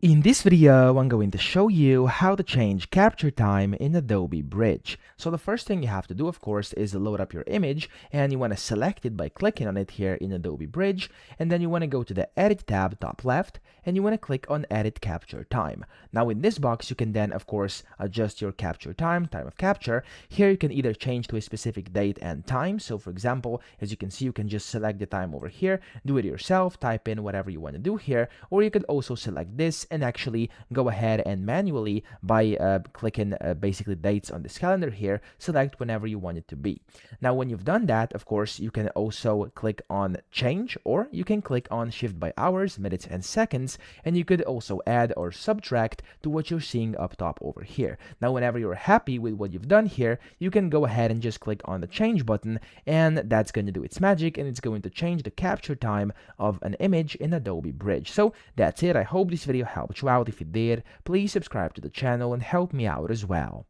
In this video, I'm going to show you how to change capture time in Adobe Bridge. So the first thing you have to do, of course, is load up your image, and you want to select it by clicking on it here in Adobe Bridge, and then you want to go to the Edit tab top left, and you want to click on Edit Capture Time. Now in this box, you can then, of course, adjust your capture time of capture. Here you can either change to a specific date and time. So for example, as you can see, you can just select the time over here, do it yourself, type in whatever you want to do here, or you could also select this and actually go ahead and manually by clicking basically dates on this calendar here, select whenever you want it to be. Now when you've done that, of course, you can also click on change, or you can click on shift by hours, minutes, and seconds, and you could also add or subtract to what you're seeing up top over here. Now whenever you're happy with what you've done here, you can go ahead and just click on the change button, and that's going to do its magic, and it's going to change the capture time of an image in Adobe Bridge. So that's it. I hope this video helped you out. If it did, please subscribe to the channel and help me out as well.